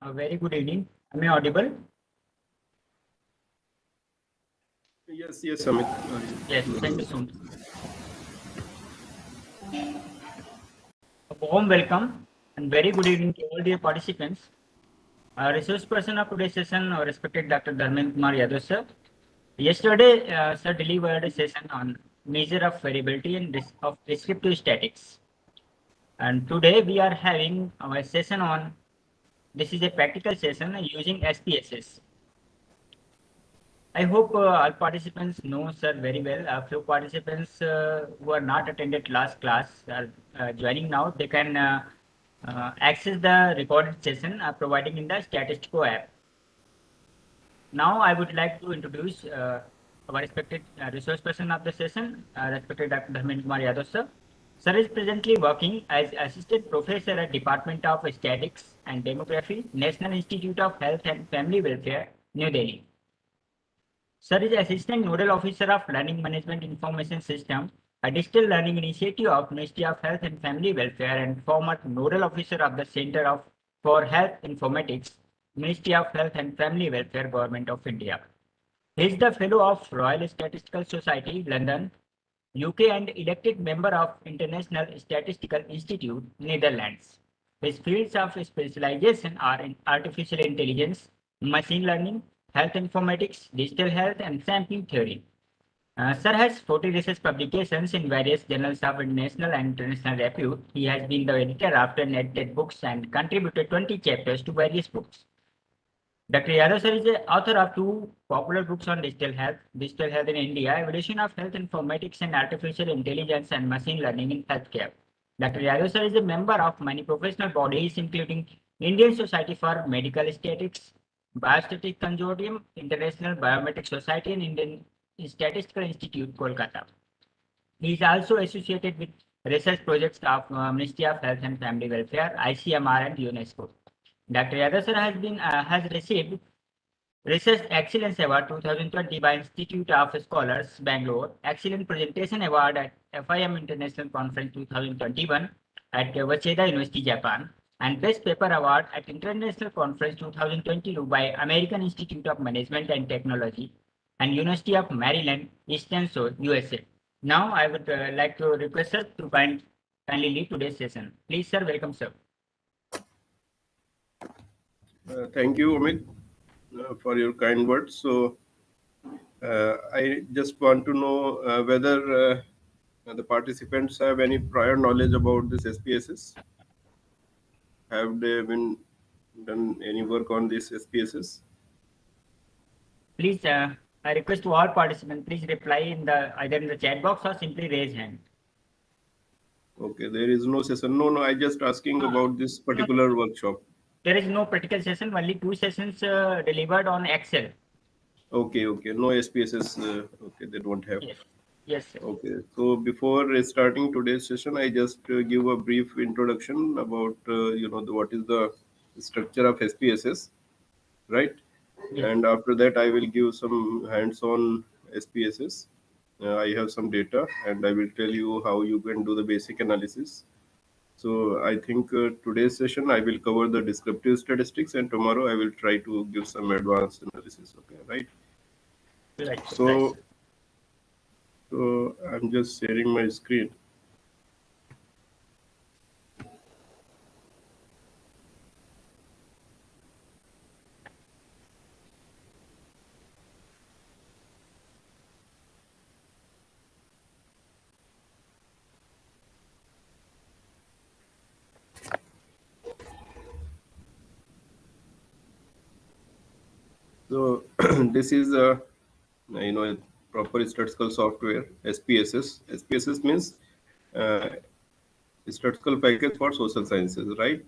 A very good evening. Am I audible? Yes, Amit. Yes, thank you so much. A warm welcome and very good evening to all dear participants. Our resource person of today's session, our respected Dr. Dharmendra Kumar Yadav sir. Yesterday, sir delivered a session on measure of variability and of descriptive statics. And today we are having our session on, this is a practical session using SPSS. I hope all participants know sir very well. A few participants who are not attended last class are joining now. They can access the recorded session providing in the Statistico app. Now I would like to introduce our respected resource person of the session, respected Dr. Dharmendra Kumar Yadav sir. Sir is presently working as assistant professor at Department of Statistics and Demography, National Institute of Health and Family Welfare, New Delhi. Sir is Assistant Nodal Officer of Learning Management Information System, a digital learning initiative of Ministry of Health and Family Welfare, and former Nodal Officer of the Center for Health Informatics, Ministry of Health and Family Welfare, Government of India. He is the Fellow of Royal Statistical Society, London, UK, and elected member of International Statistical Institute, Netherlands. His fields of specialization are in artificial intelligence, machine learning, health informatics, digital health, and sampling theory. Sir has 40 research publications in various journals of national and international repute. He has been the editor of 10 edited books and contributed 20 chapters to various books. Dr. Yadav sir is the author of 2 popular books on digital health in India, Evolution of Health Informatics and Artificial Intelligence and Machine Learning in Healthcare. Dr. Yadav sir is a member of many professional bodies, including Indian Society for Medical Statistics, Biostatic Consortium, International Biometric Society, and Indian Statistical Institute, Kolkata. He is also associated with research projects of Ministry of Health and Family Welfare, ICMR, and UNESCO. Dr. Yadav sir has received Research Excellence Award 2020 by Institute of Scholars, Bangalore, Excellent Presentation Award at FIM International Conference 2021 at Waseda University, Japan, and Best Paper Award at International Conference 2022 by American Institute of Management and Technology and University of Maryland, Eastern Shore, USA. Now I would like to request sir to kindly lead today's session. Please, sir, welcome, sir. Thank you, Amit, for your kind words. So, I just want to know whether the participants have any prior knowledge about this SPSS. Have they been done any work on this SPSS? Please, I request to all participants, please reply in either in the chat box or simply raise hand. Okay, there is no session. No, I just asking about this particular workshop. There is no practical session, only 2 sessions delivered on Excel. Okay. No SPSS. Okay, they don't have. Yes, sir. Okay, so before starting today's session, I just give a brief introduction about what is the structure of SPSS, right? Yes. And after that, I will give some hands-on SPSS. I have some data, and I will tell you how you can do the basic analysis. So I think today's session I will cover the descriptive statistics, and tomorrow I will try to give some advanced analysis. Okay, right? Right. So I'm just sharing my screen. So this is a proper statistical software, SPSS. SPSS means statistical package for social sciences, right?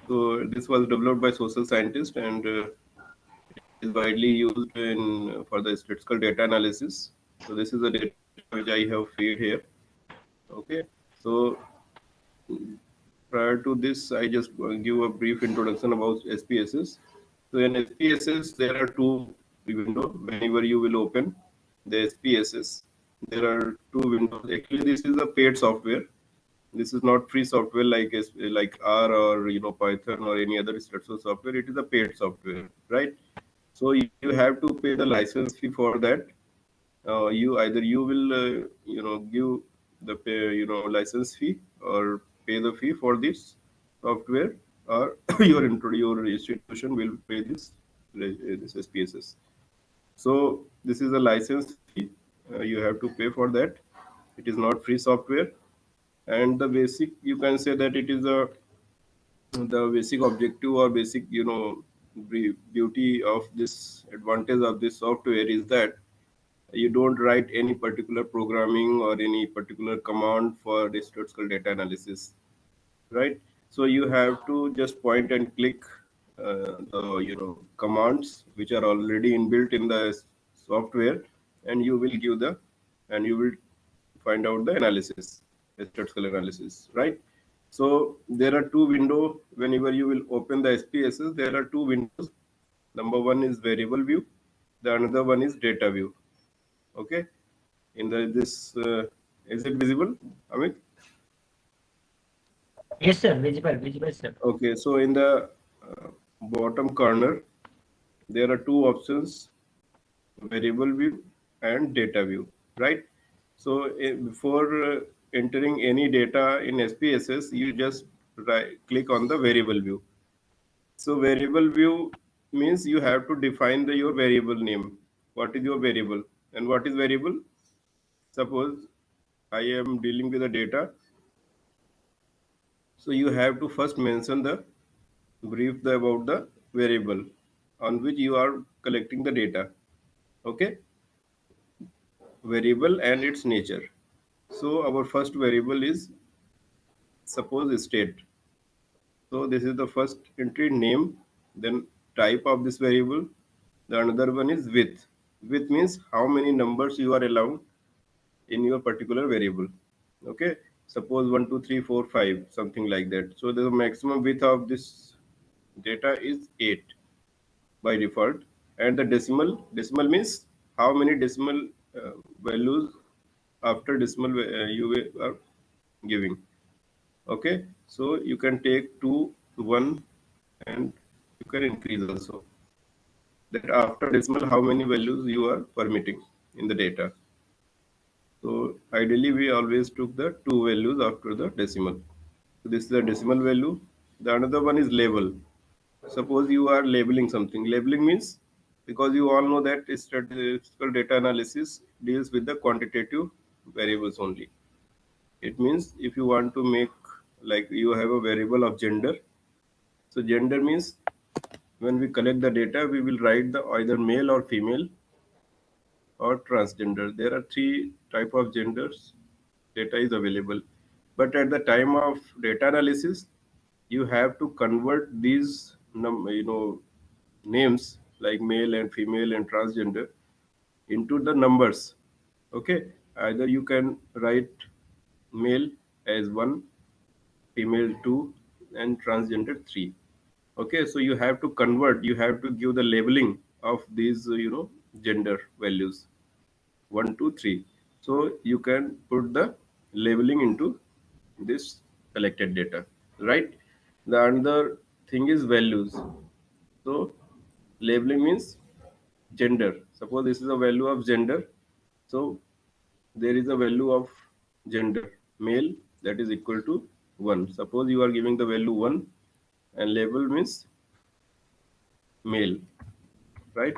So this was developed by social scientists and is widely used for the statistical data analysis. So this is the data which I have fed here. Okay, so prior to this, I just give a brief introduction about SPSS. So in SPSS, there are 2 windows. Whenever you will open the SPSS, there are 2 windows. Actually, this is a paid software. This is not free software like R or Python or any other structural software. It is a paid software, right? So you have to pay the license fee for that. You will give the license fee or pay the fee for this software, or your institution will pay this SPSS. So this is a license fee. You have to pay for that. It is not free software. And the basic, you can say that it is the basic objective or basic beauty of this, advantage of this software is that you don't write any particular programming or any particular command for the statistical data analysis, right? So you have to just point and click the commands which are already inbuilt in the software, and you will give the, and you will find out the analysis, statistical analysis, right? So there are two windows whenever you will open the SPSS. There are two windows. Number one is variable view. The another one is data view. Okay. In the this is it visible, Amit? Yes, sir. Visible, visible, sir. Okay. So in the bottom corner, there are two options: variable view and data view, right? So before entering any data in SPSS, you just click on the variable view. So variable view means you have to define your variable name. What is your variable and what is variable? Suppose I am dealing with the data. So you have to first mention the brief about the variable on which you are collecting the data. Okay, variable and its nature. So our first variable is, suppose, state. So this is the first entry, name, then type of this variable. The another one is width. Width means how many numbers you are allowed in your particular variable. Okay, suppose 1 2 3 4 5, something like that. So the maximum width of this data is 8 by default. And the decimal means how many decimal values after decimal you are giving. Okay, so you can take 2 1, and you can increase also, that after decimal how many values you are permitting in the data. So ideally we always took the two values after the decimal. So this is the decimal value. The another one is label. Suppose you are labeling something. Labeling means, because you all know that statistical data analysis deals with the quantitative variables only. It means if you want to make, like you have a variable of gender. So gender means when we collect the data, we will write the either male or female or transgender. There are three type of genders data is available. But at the time of data analysis, you have to convert these names like male and female and transgender into the numbers. Okay, either you can write male as 1, female 2, and transgender 3. Okay, so you have to convert, you have to give the labeling of these gender values 1 2 3. So you can put the labeling into this collected data, right? The another thing is values. So labeling means gender. Suppose this is a value of gender. So there is a value of gender male, that is equal to 1. Suppose you are giving the value 1, and label means male, right?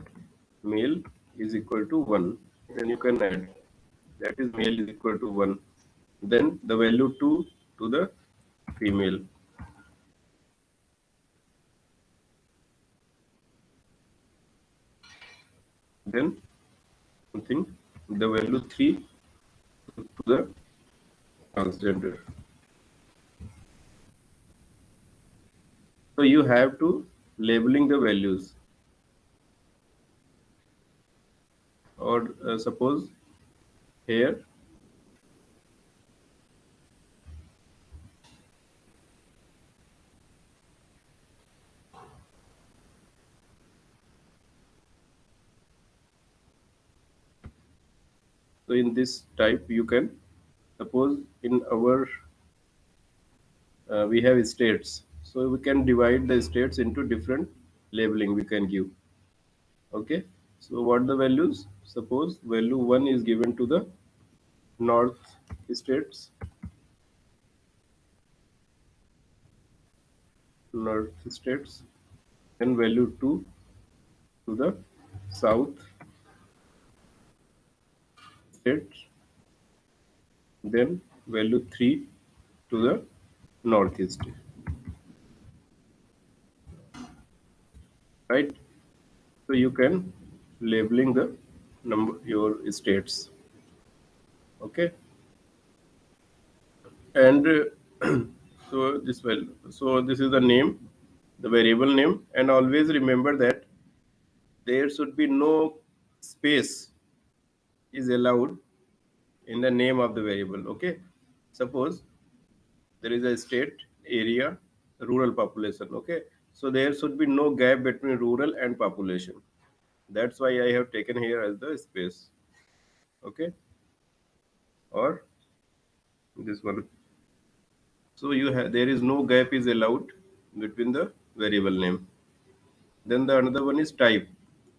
Male is equal to 1. Then you can add, that is male is equal to 1. Then the value 2 to the female. Then something, the value 3 to the transgender. So you have to labeling the values, or suppose here, so in this type you can, suppose in our we have states. So we can divide the states into different labeling we can give. Okay. So what the values? Suppose value 1 is given to the north states, then value 2 to the south states, then value 3 to the northeast, right? So you can labeling the number your states. Okay. And so this is the name, the variable name, and always remember that there should be no space is allowed in the name of the variable. Okay. Suppose there is a state area rural population. Okay. So there should be no gap between rural and population. That's why I have taken here as the space. Okay. Or this one. So you have, there is no gap is allowed between the variable name. Then the another one is type.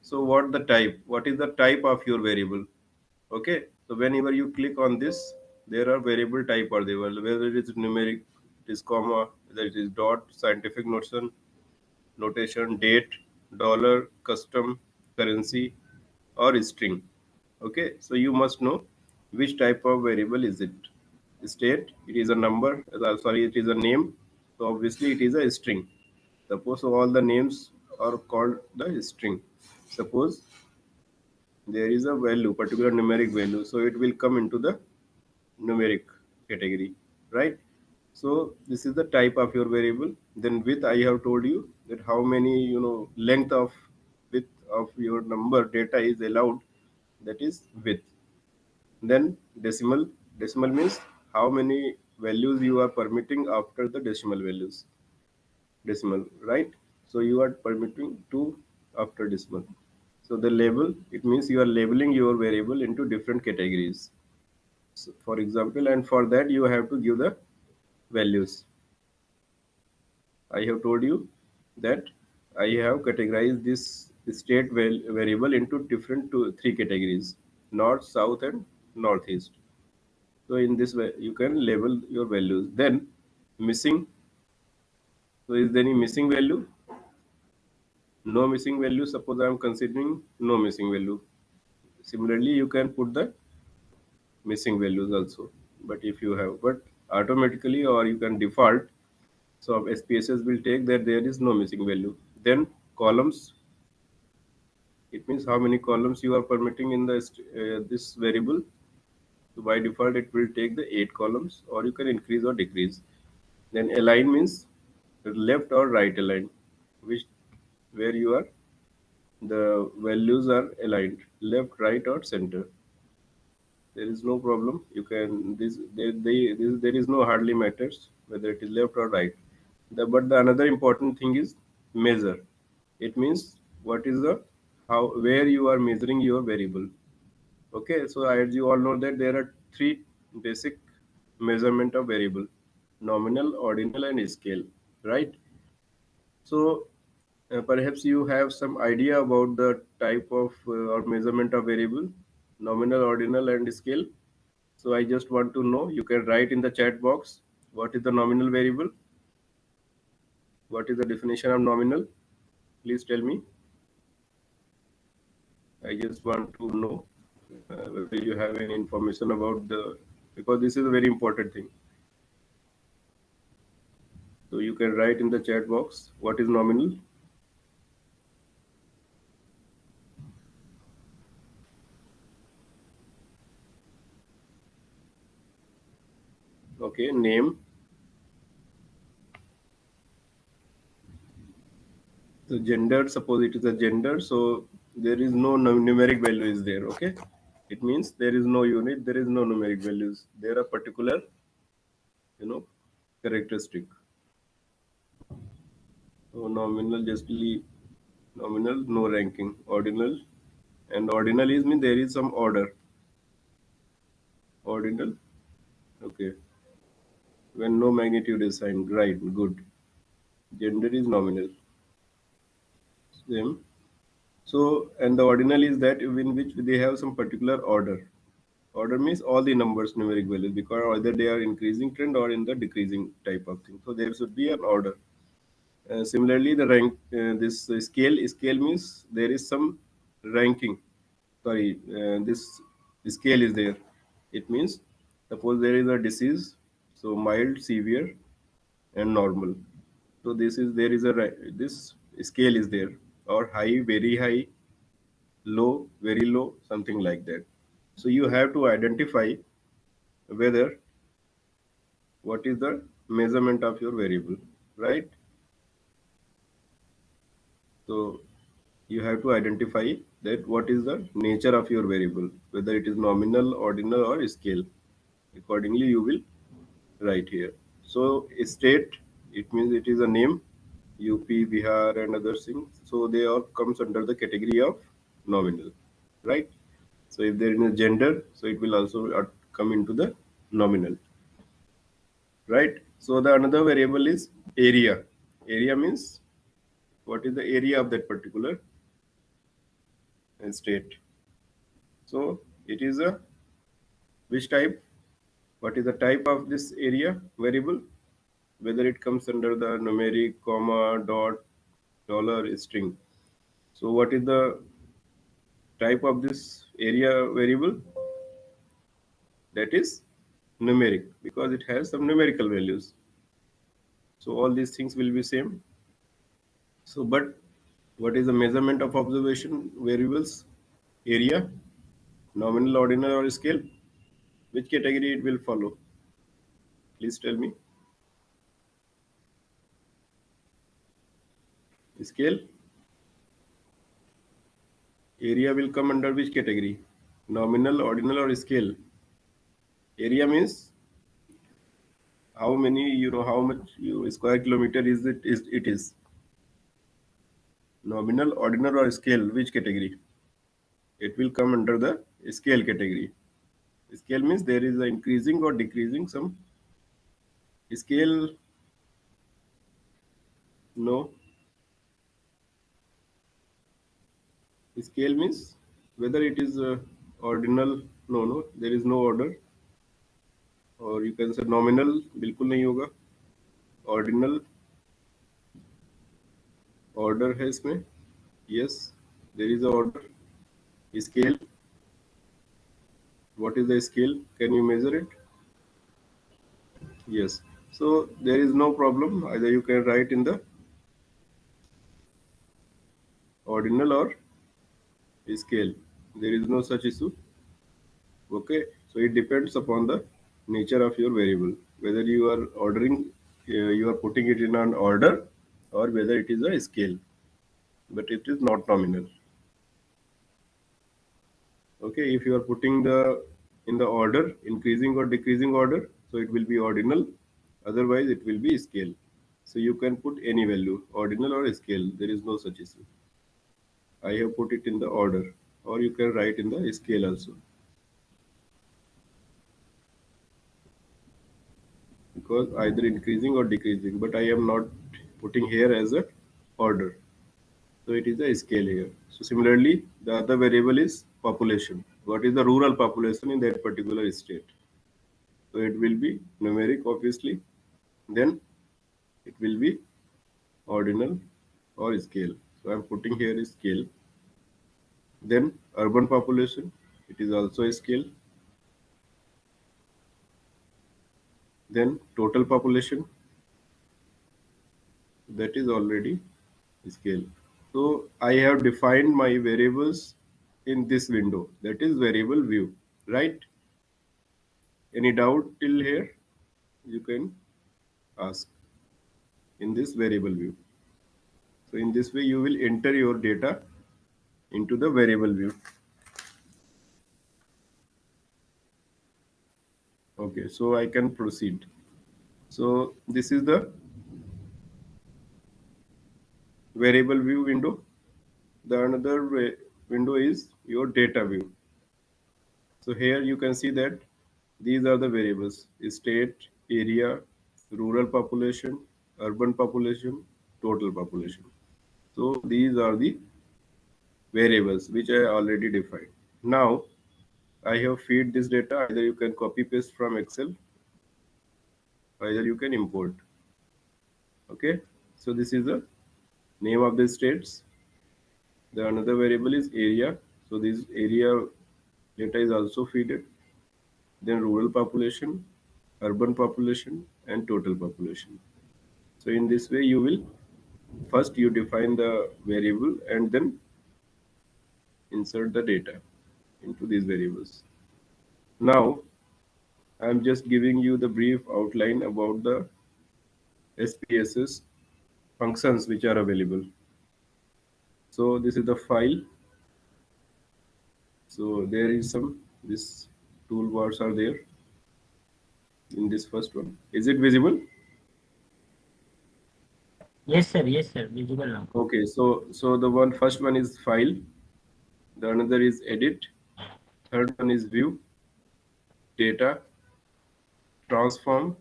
So what the type? What is the type of your variable? Okay. So whenever you click on this, there are variable type are there. Whether it is numeric, it is comma, whether it is dot, scientific notation, date, dollar, custom, currency, or string. Okay. So you must know which type of variable is it. State, it is a number. Sorry, it is a name. So obviously it is a string. Suppose all the names are called the string. Suppose there is a value, particular numeric value, so it will come into the numeric category, right? So this is the type of your variable. Then width, I have told you that how many length of width of your number data is allowed. That is width. Then decimal means how many values you are permitting after the decimal, right? So you are permitting two after decimal. So the label, it means you are labeling your variable into different categories. So for example, and for that you have to give the values. I have told you that I have categorized this state variable into different three categories: north, south, and northeast. So in this way you can label your values. Then missing. So is there any missing value? No missing value. Suppose I am considering no missing value. Similarly, you can put the missing values also. But if you have, but automatically or you can default. So SPSS will take that there is no missing value. Then columns. It means how many columns you are permitting in the this variable. So by default, it will take the 8 columns, or you can increase or decrease. Then align means left or right align, which where you are the values are aligned, left, right, or center. There is no problem. You can there is no hardly matters whether it is left or right. But the another important thing is measure. It means what is the how where you are measuring your variable. Okay, so as you all know that there are three basic measurement of variable: nominal, ordinal, and scale. Right. So perhaps you have some idea about the type of or measurement of variable, nominal, ordinal, and scale. So I just want to know. You can write in the chat box what is the nominal variable, what is the definition of nominal. Please tell me. I just want to know whether you have any information about the, because this is a very important thing. So you can write in the chat box what is nominal. Okay, name. So gender, suppose it is a gender, so there is no numeric value is there. Okay, it means there is no unit, there is no numeric values. There are particular, you know, characteristic. So nominal, justly nominal, no ranking. Ordinal, and ordinal is mean there is some order. Ordinal, okay. when no magnitude is assigned. Right, good. Gender is nominal. Same. So, and the ordinal is that in which they have some particular order. Order means all the numbers, numeric values, because either they are increasing trend or in the decreasing type of thing. So there should be an order. Similarly, the rank, this scale means there is some ranking. Sorry, this scale is there. It means suppose there is a disease, so mild, severe, and normal. So this is there is a this scale is there, or high, very high, low, very low, something like that. So you have to identify whether what is the measurement of your variable, right? So you have to identify that what is the nature of your variable, whether it is nominal, ordinal, or scale. Accordingly, you will write here. So state, it means it is a name, UP, Bihar, and other things. So they all comes under the category of nominal, right? So if there is a gender, so it will also come into the nominal, right? So the another variable is area. Area means what is the area of that particular state. So it is a which type? What is the type of this area variable? Whether it comes under the numeric, comma, dot, dollar, string. So what is the type of this area variable? That is numeric because it has some numerical values. So all these things will be same. So but what is the measurement of observation variables? Area, nominal, ordinal, or scale? Which category it will follow? Please tell me. Scale. Area will come under which category? Nominal, ordinal, or scale? Area means how many, how much square kilometer is it? Is it is nominal, ordinal, or scale? Which category? It will come under the scale category. Scale means there is a increasing or decreasing some scale. No, scale means whether it is ordinal. No, no, there is no order. और you can say nominal बिल्कुल नहीं होगा ordinal order है इसमें yes there is a order scale what is the scale can you measure it yes so there is no problem either you can write in the ordinal or scale there is no such issue okay so it depends upon the nature of your variable whether you are ordering you are putting it in an order or whether it is a scale but it is not nominal. Okay, if you are putting the in the order increasing or decreasing order so it will be ordinal otherwise it will be scale so you can put any value ordinal or scale there is no such issue. I have put it in the order or you can write in the scale also because either increasing or decreasing but I am not putting here as a order so it is a scale here. So similarly the other variable is population. What is the rural population in that particular state? So it will be numeric obviously. Then it will be ordinal or scale. So I'm putting here is scale. Then urban population, it is also a scale. Then total population, that is already scale. So I have defined my variables in this window, that is variable view, right? Any doubt till here? You can ask in this variable view. So in this way, you will enter your data into the variable view. Okay, so I can proceed. So this is the variable view window. The another window is your data view. So here you can see that these are the variables: state, area, rural population, urban population, total population. So these are the variables which I already defined. Now I have feed this data. Either you can copy paste from Excel, either you can import. Okay. So this is the name of the states. The another variable is area. So this area data is also feeded. Then rural population, urban population, and total population. So in this way, you will first you define the variable and then insert the data into these variables. Now, I'm just giving you the brief outline about the SPSS functions which are available. So this is the file. So there is some this toolbars are there in this first one. Is it visible? Yes, sir, visible now. Okay, so the one first one is file, the another is edit, third one is view, data, transform,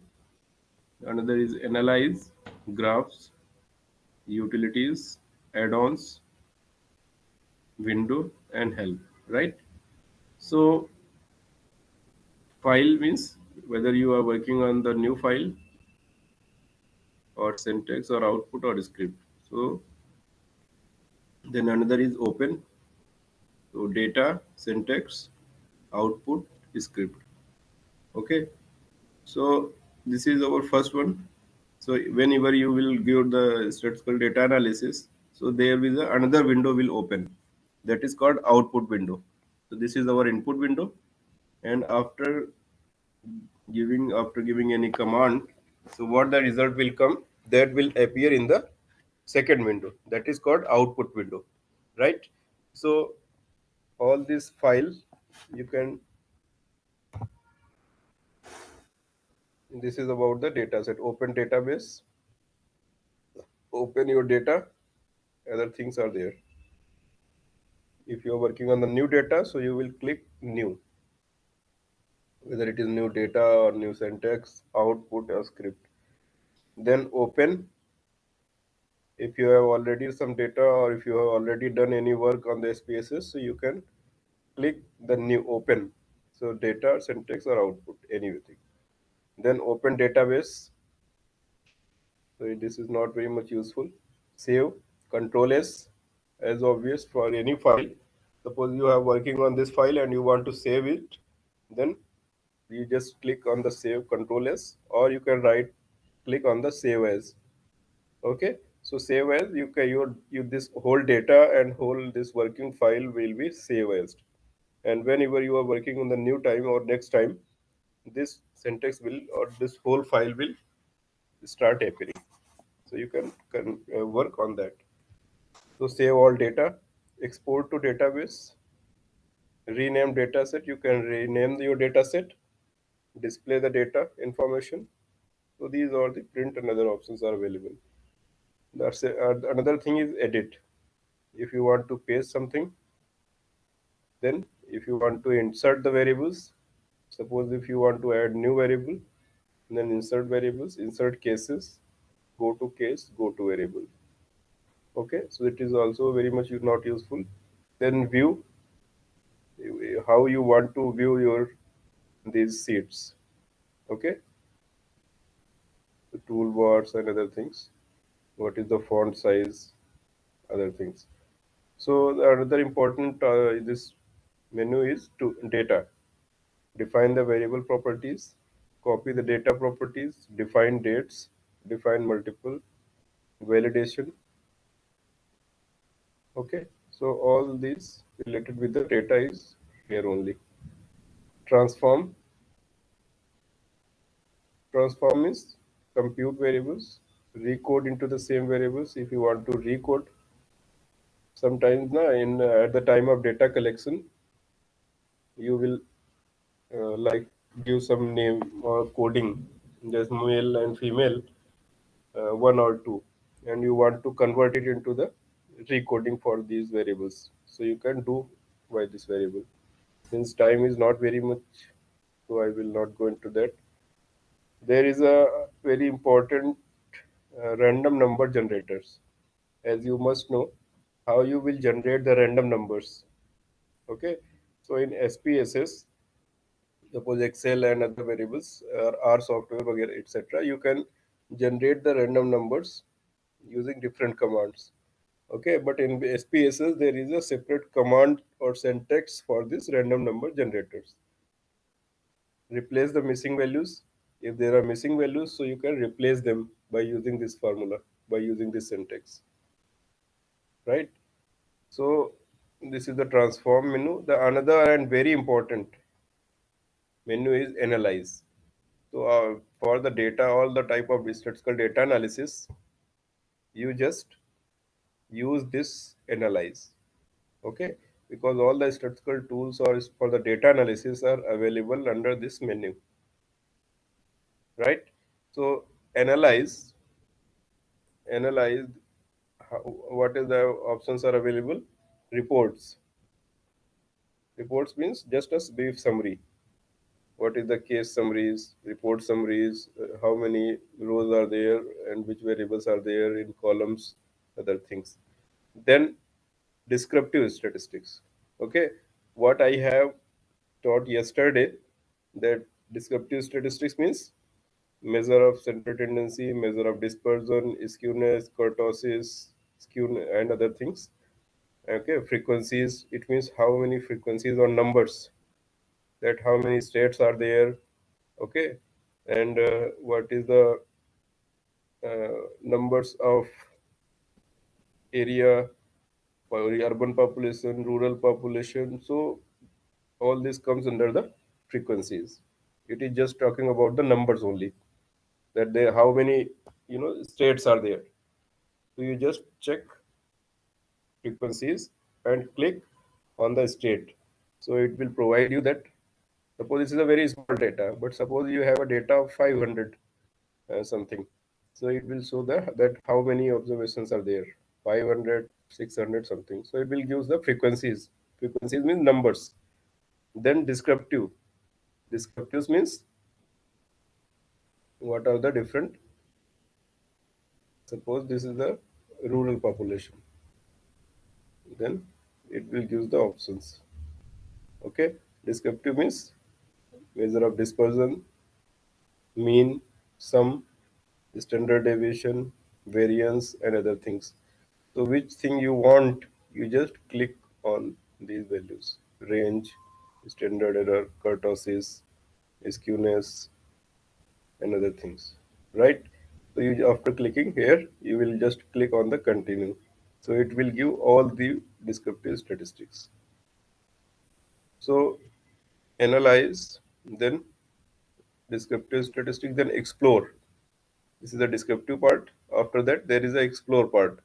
another is analyze, graphs, utilities, add-ons, window, and help. Right? So file means whether you are working on the new file or syntax or output or script. So then another is open. So data, syntax, output, script. Okay. So this is our first one. So whenever you will give the statistical data analysis, so there is another window will open. That is called output window. So this is our input window, and after giving any command, so what the result will come, that will appear in the second window. That is called output window, right? So all these files you can. This is about the data set. Open database. Open your data. Other things are there. If you are working on the new data, so you will click new, whether it is new data or new syntax, output or script. Then open. If you have already some data or if you have already done any work on the SPSS, so you can click the new open. So data, syntax or output, anything. Then open database. So this is not very much useful. Save, Control S, as obvious for any file. Suppose you are working on this file and you want to save it, then you just click on the save, Control S, or you can right click on the save as. Okay, so save as, you can you this whole data and whole this working file will be saved as, and whenever you are working on the new time or next time, this syntax will or this whole file will start appearing. So you can work on that. So save all data, export to database, rename dataset. You can rename your dataset, display the data information. So these are the print and other options are available. That's it. Another thing is edit. If you want to paste something, then if you want to insert the variables, suppose if you want to add new variable, then insert variables, insert cases, go to case, go to variable. Okay, so it is also very much not useful. Then view, how you want to view your these sheets. Okay, the toolbars and other things. What is the font size, other things. So the another important this menu is to data. Define the variable properties, copy the data properties, define dates, define multiple, validation. Okay, so all these related with the data is here only. Transform. Transform is compute variables, recode into the same variables. If you want to recode, sometimes in at the time of data collection, you will like give some name or coding, just male and female, one or two, and you want to convert it into the recoding for these variables. So you can do by this variable. Since time is not very much, so I will not go into that. There is a very important random number generators. As you must know, how you will generate the random numbers. Okay, so in SPSS, suppose Excel and other variables or R software, etc., you can generate the random numbers using different commands. Okay, but in SPSS there is a separate command or syntax for this random number generators. Replace the missing values. If there are missing values, so you can replace them by using this formula, by using this syntax, right? So this is the transform menu. The another and very important menu is analyze. So for the data, all the type of statistical data analysis, you just use this analyze. Okay, because all the statistical tools or for the data analysis are available under this menu, right? So analyze, analyze how, what is the options are available. Reports. Reports means just a brief summary. What is the case summaries, report summaries, how many rows are there and which variables are there in columns, other things. Then descriptive statistics. Okay, what I have taught yesterday, that descriptive statistics means measure of central tendency, measure of dispersion, skewness, kurtosis, skew and other things. Okay, frequencies, it means how many frequencies or numbers, that how many states are there. Okay, and what is the numbers of area for urban population, rural population. So all this comes under the frequencies. It is just talking about the numbers only, that they how many states are there. So you just check frequencies and click on the state. So it will provide you that. Suppose this is a very small data, but suppose you have a data of 500 something. So it will show that how many observations are there, 500, 600 something. So it will give the frequencies. Frequencies means numbers. Then descriptive. Descriptives means what are the different. Suppose this is the rural population. Then it will give the options. Okay. Descriptive means measure of dispersion, mean, sum, standard deviation, variance, and other things. So which thing you want, you just click on these values. Range, standard error, kurtosis, skewness, and other things. Right? So you after clicking here, you will just click on the continue. So it will give all the descriptive statistics. So analyze, then descriptive statistics, then explore. This is the descriptive part. After that, there is a explore part.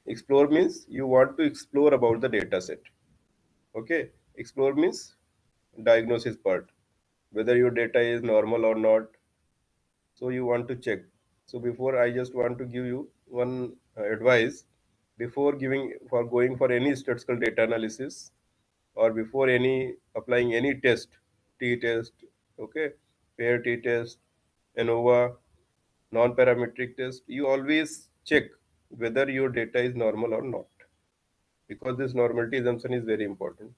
Explore means you want to explore about the data set. Okay. Explore means diagnosis part. Whether your data is normal or not. So you want to check. So before I just want to give you one advice. Before giving for going for any statistical data analysis or before any applying any test, t-test, okay, pair t-test, ANOVA, non-parametric test, you always check whether your data is normal or not, because this normality assumption is very important.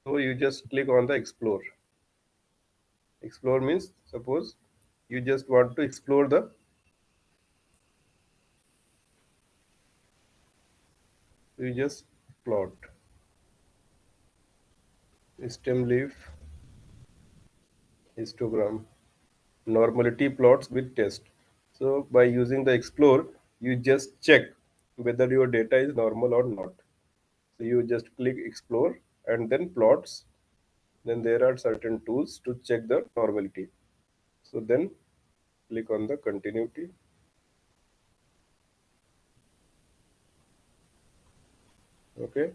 So you just click on the explore. Explore means suppose you just want to explore the, you just plot stem leaf histogram normality plots with test. So by using the explore, you just check whether your data is normal or not. So you just click explore and then plots. Then there are certain tools to check the normality. So then click on the continuity. Okay.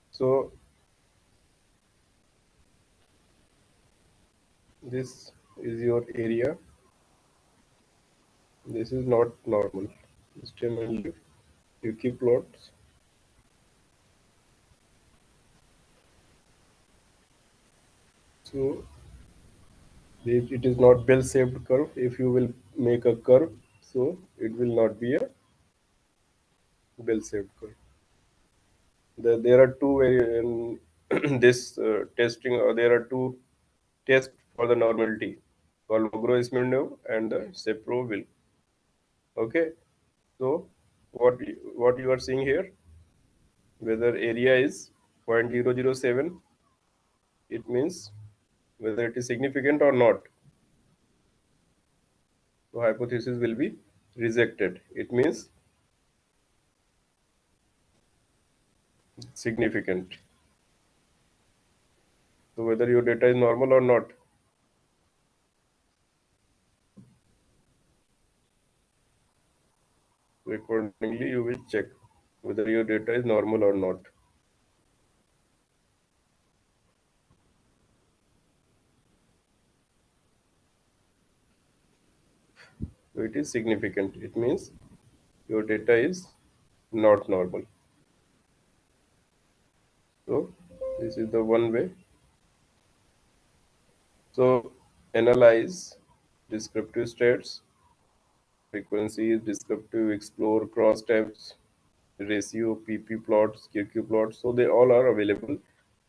So this is your area. This is not normal. Stem and leaf. You keep plots. So It is not bell-shaped curve. If you will make a curve, so it will not be a bell-shaped curve. There are two in this testing. There are two tests for the normality called Logro-Ismierno and the Sepro-Will. Okay, so what you are seeing here, whether area is 0.007, it means whether it is significant or not. So hypothesis will be rejected. It means significant. So whether your data is normal or not, so accordingly you will check whether your data is normal or not. So it is significant. It means your data is not normal. So this is the one way. So analyze descriptive states, frequencies, descriptive, explore, cross tabs, ratio, PP plots, QQ plots. So they all are available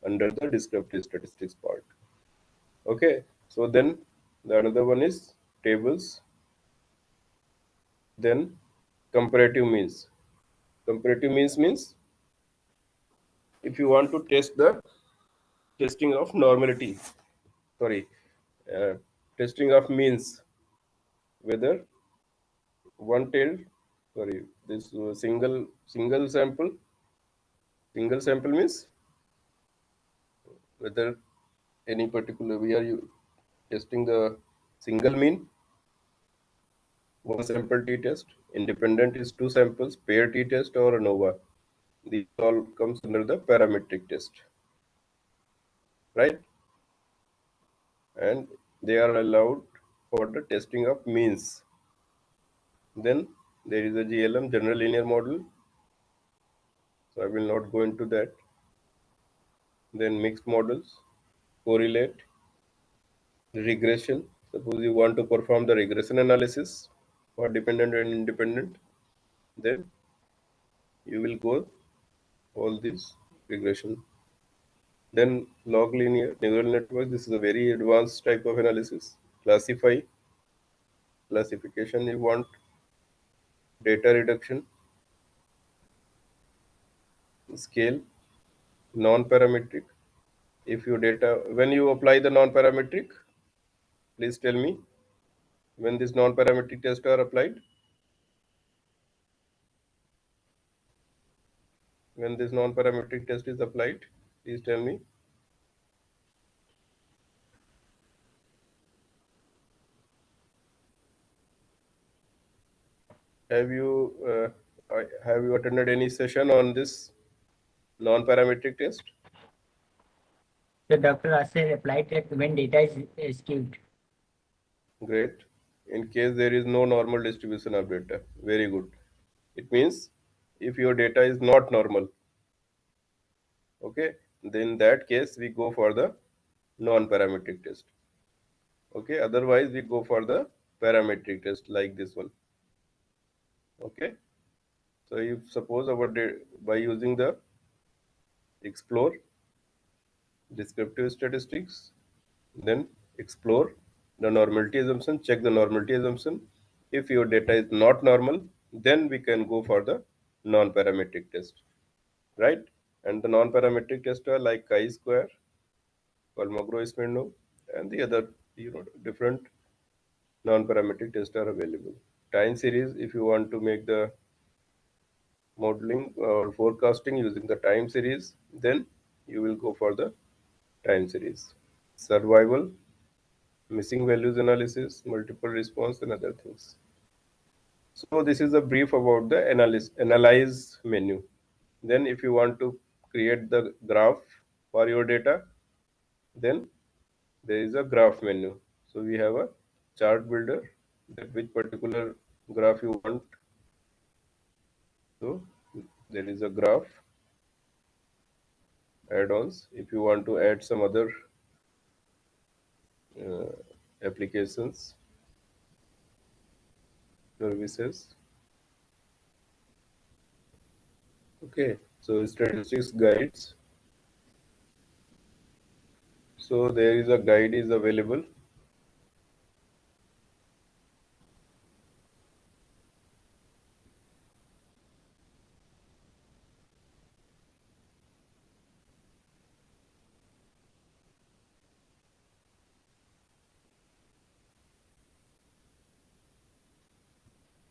under the descriptive statistics part. Okay. So then the another one is tables. Then comparative means. Comparative means if you want to test the testing of normality, sorry, uh, testing of means, whether one tailed, sorry, this single sample means whether any particular we are testing the single mean, one sample t test, independent is two samples, pair t test or ANOVA. These all comes under the parametric test, right? And they are allowed for the testing of means. Then there is a GLM, general linear model, so I will not go into that. Then mixed models, correlate, regression. Suppose you want to perform the regression analysis for dependent and independent, then you will go all these regression. Then log linear neural network. This is a very advanced type of analysis. Classify, classification. You want data reduction, scale, non-parametric. If your data, when you apply the non-parametric, please tell me when this non-parametric tests are applied. When this non-parametric test is applied, please tell me. Have you have you attended any session on this non-parametric test? The Dr. Asir replied that when data is skewed. Great. In case there is no normal distribution of data, very good. It means if your data is not normal, okay, then in that case we go for the non-parametric test. Okay, otherwise we go for the parametric test like this one. Okay, so if suppose by using the explore descriptive statistics, then explore the normality assumption, check the normality assumption. If your data is not normal, then we can go for the non-parametric test, right? And the non-parametric tests are like chi-square, Kolmogorov-Smirnov, and the other different non-parametric tests are available. Time series, if you want to make the modeling or forecasting using the time series, then you will go for the time series. Survival, missing values analysis, multiple response, and other things. So this is a brief about the analyze menu. Then if you want to create the graph for your data, then there is a graph menu. So we have a chart builder, that which particular graph you want. So there is a graph add-ons. If you want to add some other uh, applications, services. Okay, so statistics guides. So there is a guide is available.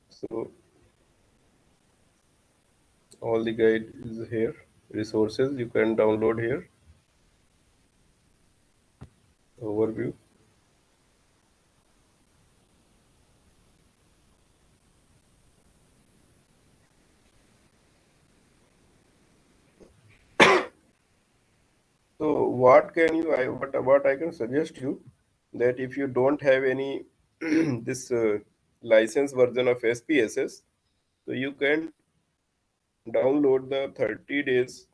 So all the guide is here. Resources you can download here. Overview. So what can you? What I can suggest you that if you don't have any this license version of SPSS, so you can download the 30 days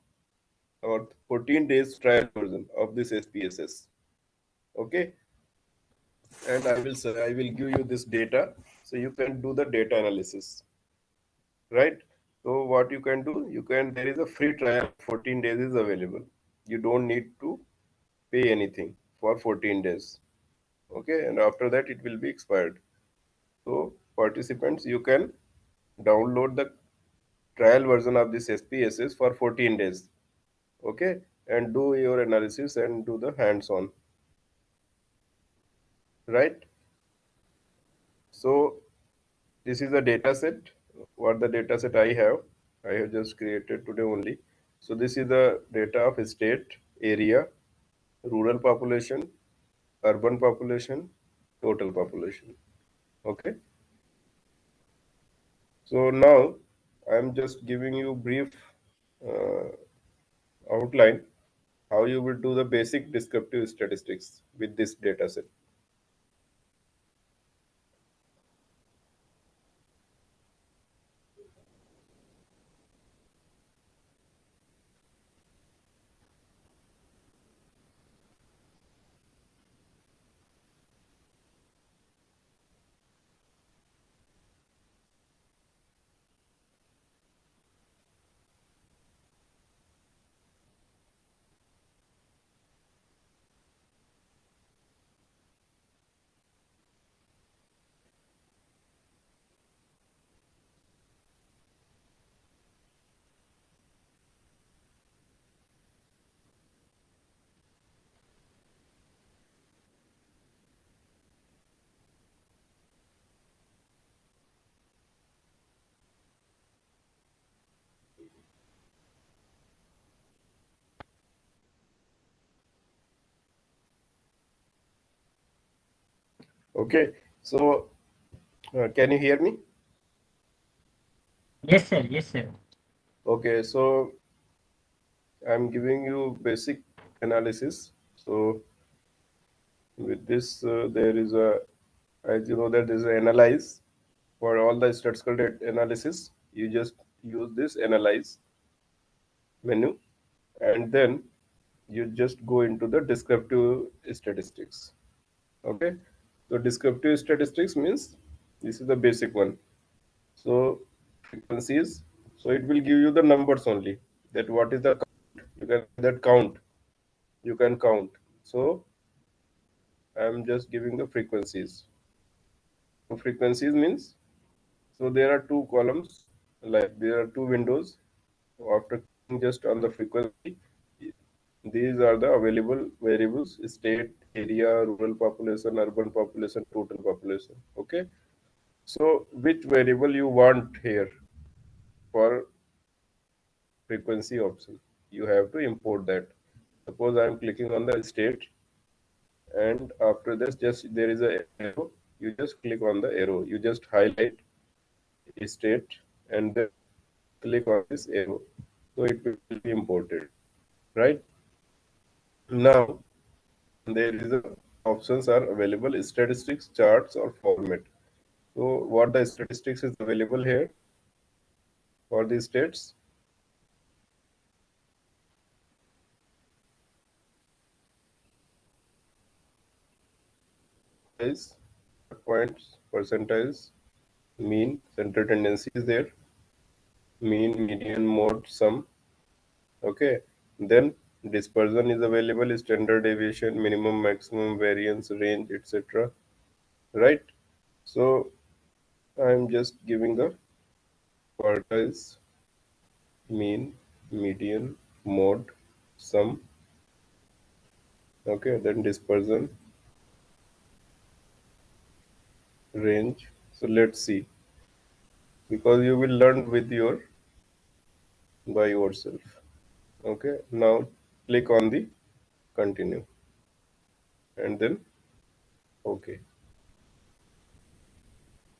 or 14 days trial version of this SPSS. Okay, and I will give you this data so you can do the data analysis, right? So what you can do, you can there is a free trial 14 days is available. You don't need to pay anything for 14 days. Okay, and after that it will be expired. So participants, you can download the trial version of this SPSS for 14 days. Okay, and do your analysis and do the hands-on, right? So this is a data set. What the data set I have just created today only. So this is the data of state, area, rural population, urban population, total population. Okay. So now I'm just giving you brief uh, outline how you will do the basic descriptive statistics with this data set. Okay, so can you hear me? Yes, sir. Yes, sir. Okay, so I'm giving you basic analysis. So with this, there is a, as you know, that there is a analyze for all the statistical data analysis. You just use this analyze menu, and then you just go into the descriptive statistics. Okay, so descriptive statistics means this is the basic one. So frequencies, so it will give you the numbers only. That what is the count? You can that count. You can count. So I'm just giving the frequencies. So frequencies means so there are two columns, like there are two windows. After clicking just on the frequency, these are the available variables: state, area, rural population, urban population, total population. Okay. So which variable you want here for frequency option? You have to import that. Suppose I am clicking on the state, and after this just there is a arrow. You just click on the arrow. You just highlight state and then click on this arrow. So it will be imported. Right? Now there is a options are available: statistics, charts, or format. So what the statistics is available here for the states? analyze cut points, percentiles, mean, central tendency is there, mean, median, mode, sum. Okay. Then dispersion is available, standard deviation, minimum, maximum, variance, range, etc. Right? So I'm just giving the quartiles, mean, median, mode, sum. Okay, then dispersion, range. So let's see, because you will learn with your by yourself. Okay, now click on the continue and then okay.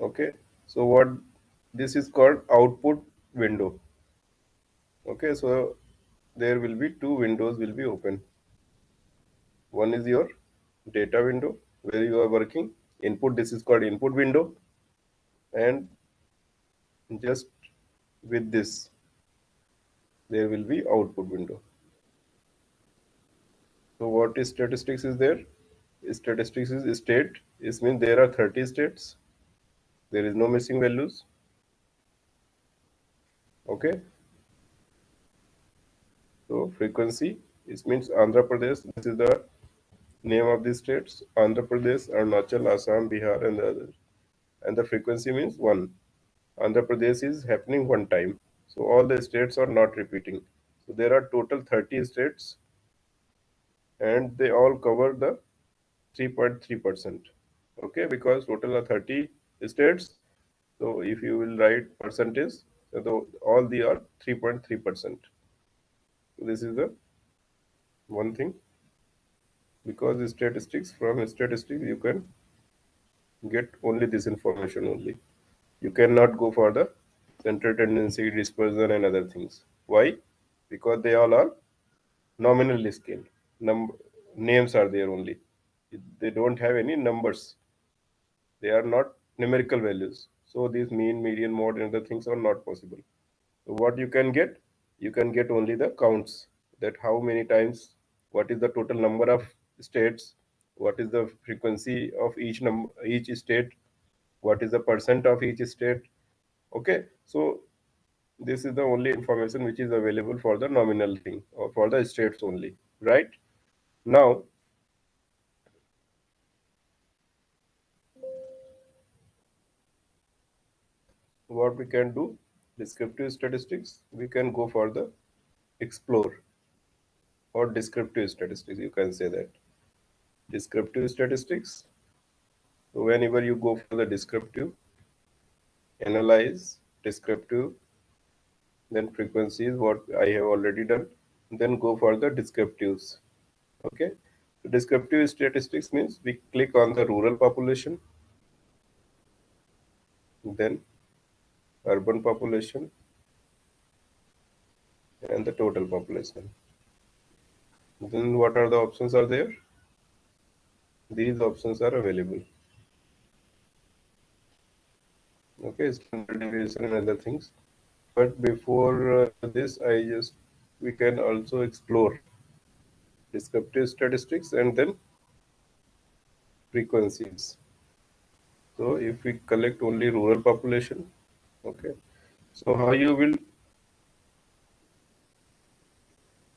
Okay, so what this is called output window. Okay, so there will be two windows will be open. One is your data window where you are working. Input, this is called input window, and just with this there will be output window. So what is statistics is there? Statistics is state. It means there are 30 states. There is no missing values. Okay. So frequency, it means Andhra Pradesh. This is the name of the states: Andhra Pradesh, Arunachal, Assam, Bihar, and the others. And the frequency means one. Andhra Pradesh is happening one time. So all the states are not repeating. So there are total 30 states, and they all cover the 3.3%. Okay, because total are 30 states. So if you will write percentage, so all the are 3.3%. This is the one thing, because statistics, from statistics you can get only this information only. You cannot go for the central tendency, dispersion, and other things. Why? Because they all are nominally scaled. Number names are there only. They don't have any numbers. They are not numerical values. So these mean, median, mode, and other things are not possible. So what you can get only the counts, that how many times, what is the total number of states, what is the frequency of each state, what is the percent of each state. Okay, so this is the only information which is available for the nominal thing or for the states only, right? Now, what we can do, descriptive statistics, we can go for the explore or descriptive statistics, you can say that. Descriptive statistics, so whenever you go for the descriptive, analyze, descriptive, then frequencies, what I have already done, then go for the descriptives. Okay, so descriptive statistics means we click on the rural population, then urban population, and the total population. Then what are the options are there? These options are available. Okay, standard deviation and other things. But before this, we can also explore descriptive statistics and then frequencies. So if we collect only rural population, okay. So how you will,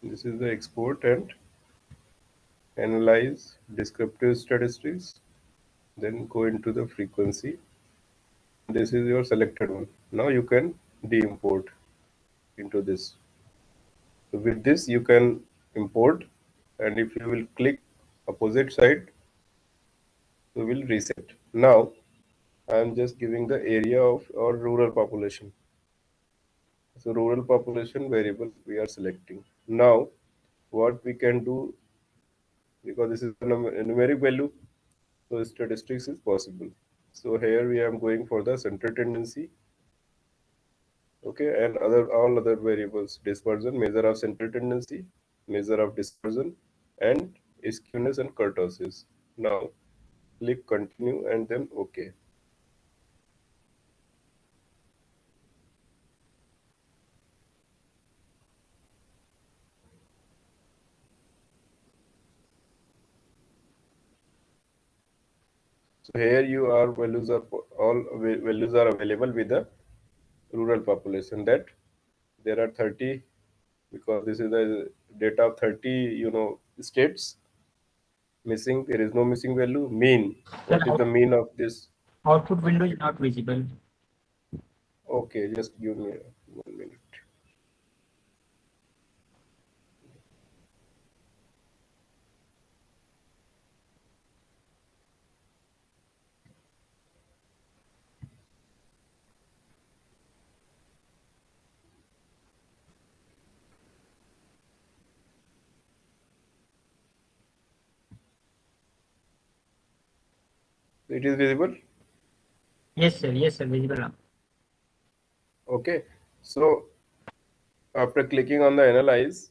this is the export and analyze descriptive statistics, then go into the frequency. This is your selected one. Now you can de-import into this. So with this you can import, and if you will click opposite side, we will reset. Now I am just giving the area of our rural population. So rural population variable we are selecting. Now what we can do, because this is a numeric value, so statistics is possible. So here we are going for the central tendency, okay, and other all other variables: dispersion, measure of central tendency, measure of dispersion, and skewness and kurtosis. Now click continue and then okay. So here you are all values are available with the rural population, that there are 30, because this is the data of 30 states. Missing, there is no missing value. Mean, Sir, what is the mean of this? output window is not visible. Okay, just give me 1 minute. It is visible. Yes, sir, visible now. Okay, so after clicking on the analyze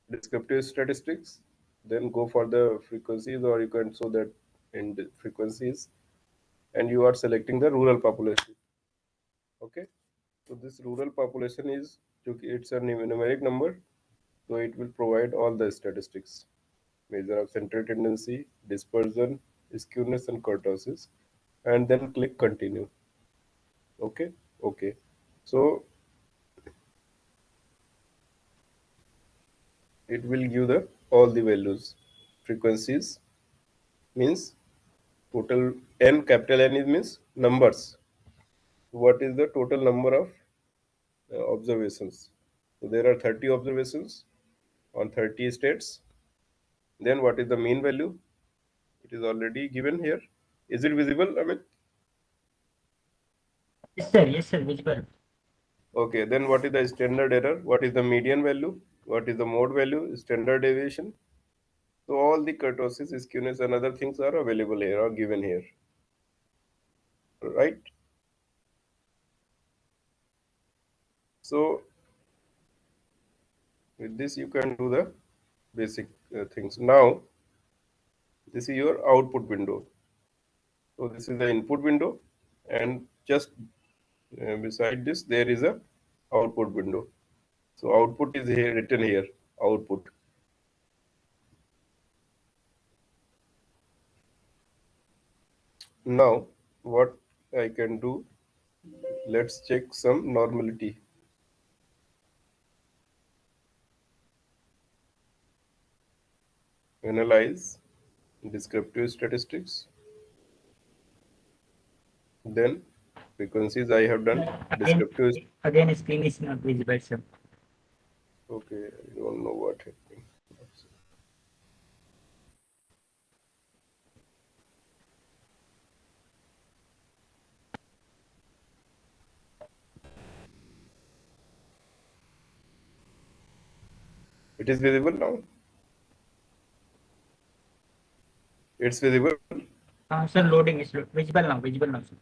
descriptive statistics, then go for the frequencies, or you can show that in the frequencies, and you are selecting the rural population. Okay, so this rural population is, it's a numeric number, so it will provide all the statistics: measure of central tendency, dispersion, skewness, and kurtosis, and then click continue. Okay, okay. So it will give the all the values. Frequencies means total, n, capital N is means numbers. What is the total number of observations? So there are 30 observations on 30 states. Then what is the mean value? It is already given here. Is it visible? I mean, Yes, sir, visible. okay. Then what is the standard error? What is the median value? What is the mode value? Standard deviation. So all the kurtosis, skewness, and other things are available here or given here, right? So with this you can do the basic things. Now this is your output window. So this is the input window, and just beside this there is a output window. So output is here, written here, output. Now what I can do, let's check some normality. Analyze descriptive statistics, then frequencies I have done, Again, descriptive. again, screen is not visible, sir. Okay, I don't know what happened. It is visible now. It's visible. Sir, loading is visible now, sir.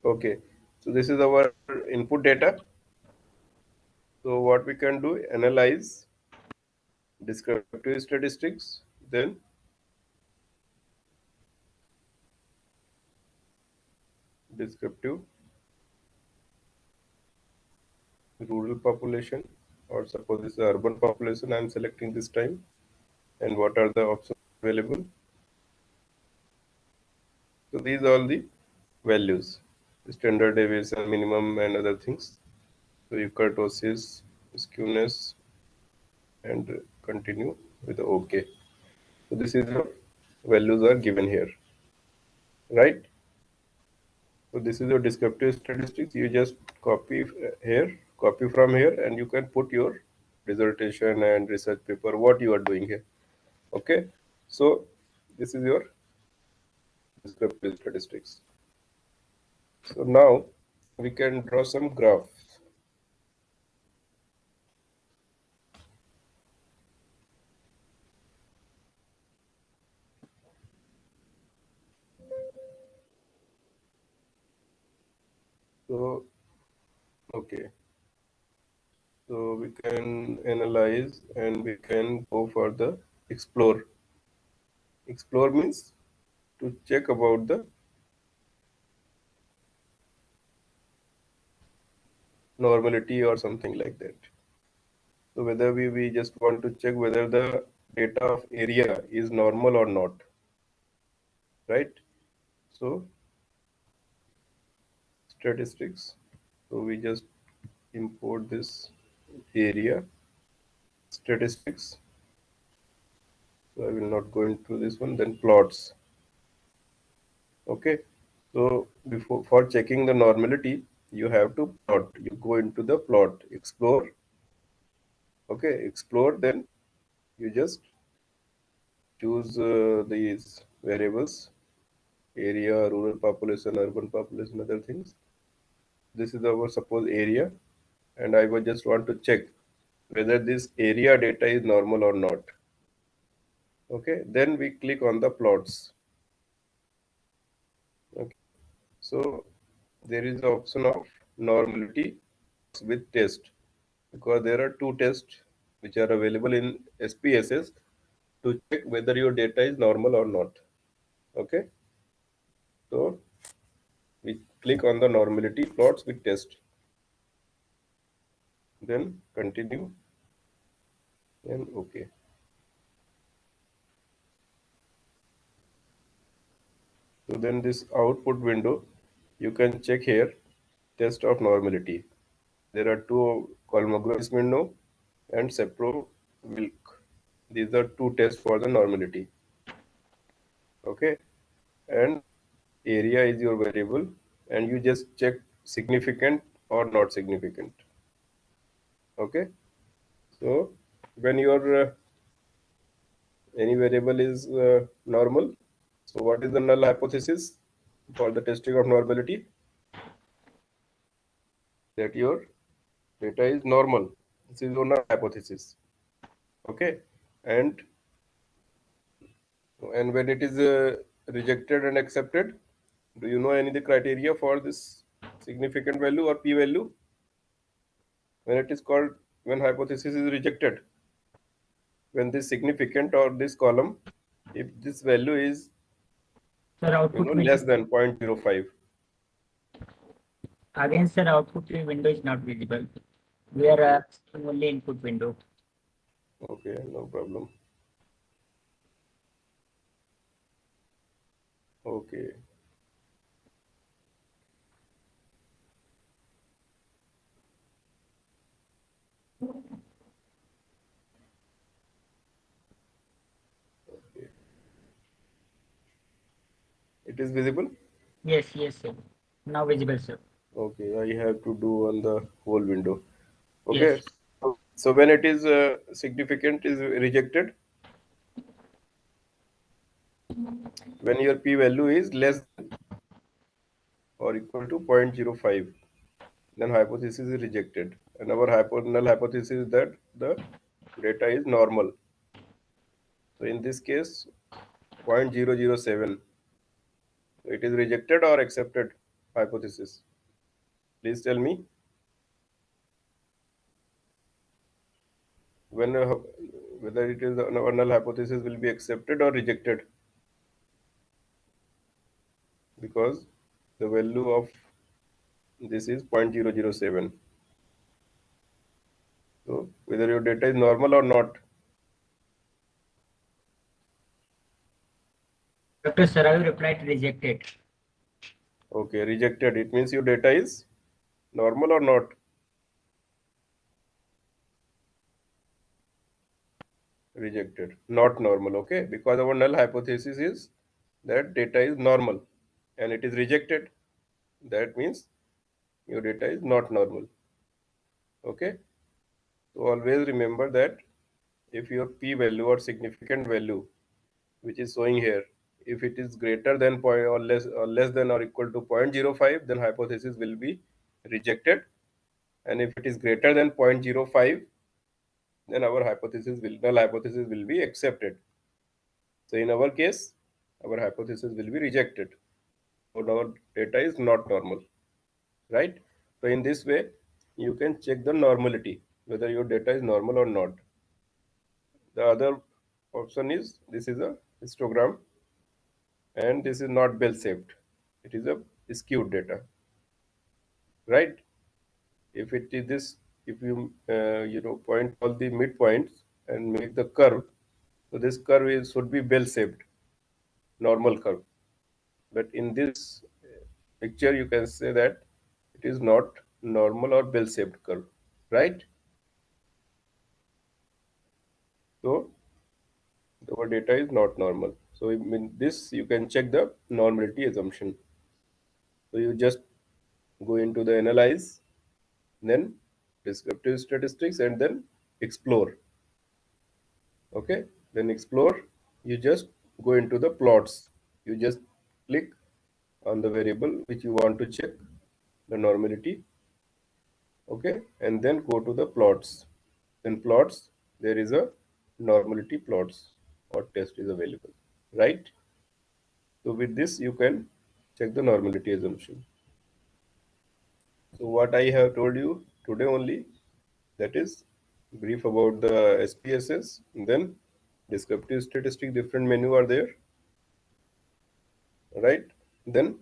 Okay, so this is our input data. So what we can do, analyze descriptive statistics, then descriptive rural population, or suppose this is urban population I am selecting this time, and what are the options available. So these are all the values, standard deviation, minimum, and other things. So you kurtosis, skewness, and continue with the OK. So this is your values are given here, right? So this is your descriptive statistics. You just copy here, copy from here, and you can put your dissertation and research paper, what you are doing here. Okay. So this is your descriptive statistics. So now we can draw some graphs. So okay. So we can analyze and we can go for the explore. Explore means to check about the normality or something like that. So whether we just want to check whether the data of area is normal or not, right? So statistics. So we just import this area statistics. So I will not go into this one. Then plots. Okay. So before for checking the normality, you have to plot. You go into the plot, explore. Okay, explore. Then you just choose these variables: area, rural population, urban population, other things. This is our suppose area, and I would just want to check whether this area data is normal or not. Okay, then we click on the plots. Okay, so there is the option of normality with test, because there are two tests which are available in SPSS to check whether your data is normal or not. Okay, so we click on the normality plots with test, then continue and okay. So then this output window, you can check here test of normality. There are two colmograph window and Sepro Wilk. These are two tests for the normality. Okay, and area is your variable, and you just check significant or not significant. Okay, so when your any variable is normal, so what is the null hypothesis for the testing of normality? That your data is normal. This is your null hypothesis. Okay, and when it is rejected and accepted, do you know any of the criteria for this significant value or p value? When it is called, when hypothesis is rejected, when this significant or this column, if this value is Sir, output window. less than 0.05. Again, sir, output window is not visible. We are seeing only input window. Okay, no problem. Okay, okay. It is visible. Yes, yes, sir. Now visible, sir. Okay, I have to do on the whole window. Okay, Yes. so when it is significant is rejected, when your p value is less or equal to 0.05, then hypothesis is rejected, and our null hypothesis is that the data is normal. So in this case 0.007, it is rejected or accepted hypothesis. Please tell me when whether it is our null hypothesis will be accepted or rejected, because the value of this is 0.007. So whether your data is normal or not. Dr. Saravi replied rejected. Okay, rejected. It means your data is normal or not. Rejected, not normal. Okay, because our null hypothesis is that data is normal, and it is rejected. That means your data is not normal. Okay, so always remember that if your p value or significant value, which is showing here, if it is greater than point or less than or equal to 0.05, then hypothesis will be rejected, and if it is greater than 0.05, then our null hypothesis will be accepted. So in our case, our hypothesis will be rejected. So our data is not normal, right? So in this way, you can check the normality, whether your data is normal or not. The other option is, this is a histogram, and this is not bell shaped. It is a skewed data, right? If it is this, if you point all the midpoints and make the curve, so this curve should be bell shaped, normal curve. But in this picture, you can say that it is not normal or bell-shaped curve, right? So our data is not normal. So in this, you can check the normality assumption. So you just go into the analyze, then descriptive statistics, and then explore. Okay, then explore. You just go into the plots. You just click on the variable which you want to check the normality. Okay, and then go to the plots. In plots, there is a normality plots or test is available, right? So with this, you can check the normality assumption. So what I have told you today only, that is brief about the SPSS, then descriptive statistic, different menu are there, right? Then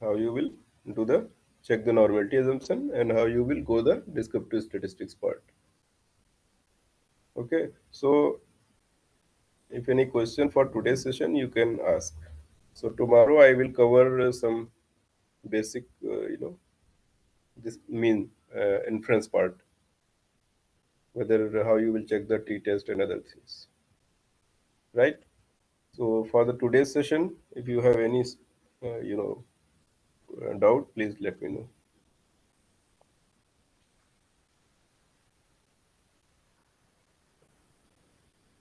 how you will do the check the normality assumption and how you will go the descriptive statistics part. Okay, so if any question for today's session, you can ask. So tomorrow I will cover some basic, this mean inference part, whether how you will check the t-test and other things, right? So for the today's session, if you have any, doubt, please let me know.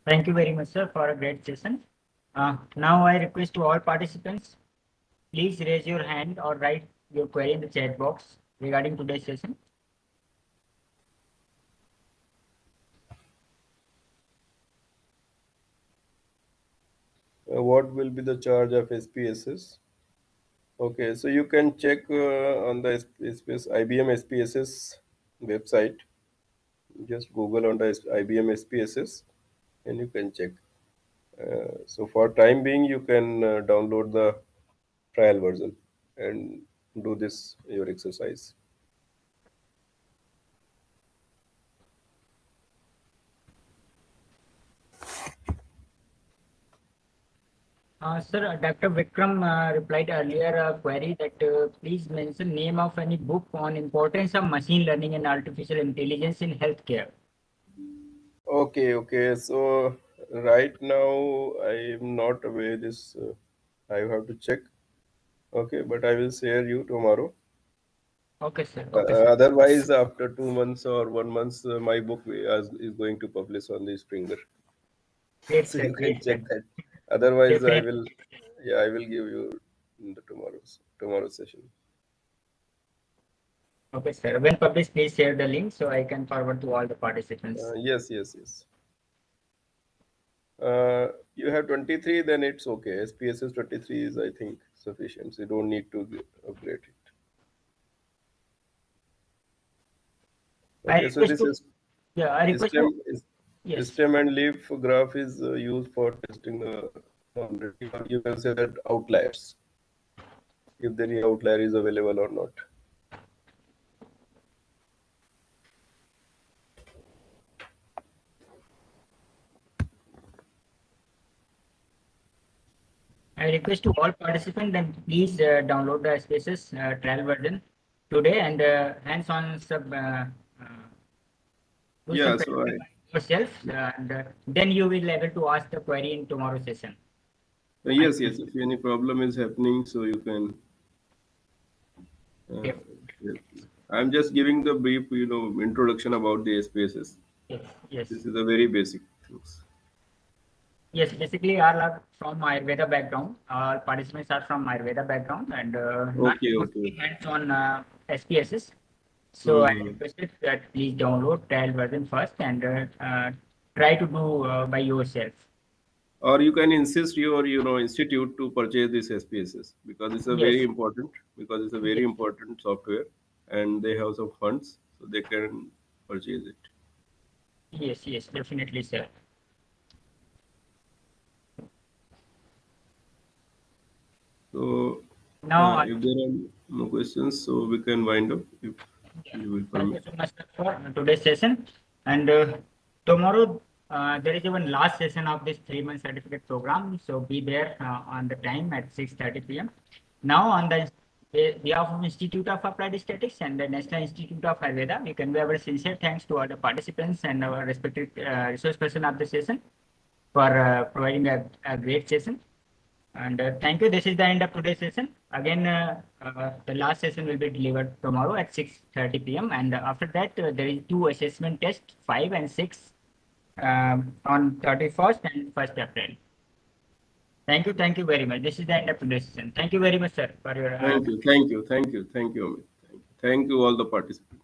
Thank you very much, sir, for a great session. Now I request to all participants, please raise your hand or write your query in the chat box regarding today's session. What will be the charge of SPSS? Okay, so you can check on the IBM SPSS website. Just Google on the IBM SPSS and you can check. So for time being, you can download the trial version and do this your exercise. Sir, Dr. Vikram replied earlier a query that please mention name of any book on importance of machine learning and artificial intelligence in healthcare. Okay, okay. So right now I am not aware this. I have to check. Okay, but I will share you tomorrow. Okay, sir. Okay, sir. Otherwise, after 2 months or 1 month, my book is going to publish on the Springer. Great, So sir. you can Great, check sir. that. Otherwise, I Definitely. will, yeah, I will give you in the tomorrow's session. Okay, sir. When published, please share the link so I can forward to all the participants. Yes, yes, yes. You have 23, then it's okay. SPSS 23 is, I think, sufficient. So you don't need to upgrade it. I Okay, so request this to, is yeah, I request to, stem yes. stem and leaf graph is used for testing the normality, or you can say that outliers, if any outlier is available or not. I request to all participants that please download the Spaces trial version today and hands-on do some Yeah, so practice I by yourself, and then you will able to ask the query in tomorrow's session. I yes, yes. If any problem is happening, so you can. Uh, Yes, yes. I'm just giving the brief, introduction about the SPSS. yes, yes. This is a very basic things. Yes, basically all are from Ayurveda background. All participants are from Ayurveda background and not Okay, okay, mostly okay. hands-on SPSS. So I Hmm. requested that please download trial version first and try to do by yourself. Or you can insist your, institute to purchase this SPSS because it's a very Yes, important because it's a very yes, important software and they have some funds so they can purchase it. yes, yes, definitely, sir. So Now, if there are no questions, so we can wind up if yeah, you will thank permit. you so much sir, for today's session. And tomorrow, There is even last session of this 3-month certificate program. So be there on the time at 6:30 p.m. Now on the behalf of Institute of Applied Statistics and the National Institute of Ayurveda, we convey our sincere thanks to all the participants and our respective resource person of the session for providing a great session. And thank you. This is the end of today's session. Again, the last session will be delivered tomorrow at 6:30 p.m. And after that, there is 2 assessment tests, 5 and 6, on 31st and 1st April. Thank you very much. This is the end of today's session. Thank you very much, sir, for your. Thank you, Amit. Thank you all the participants.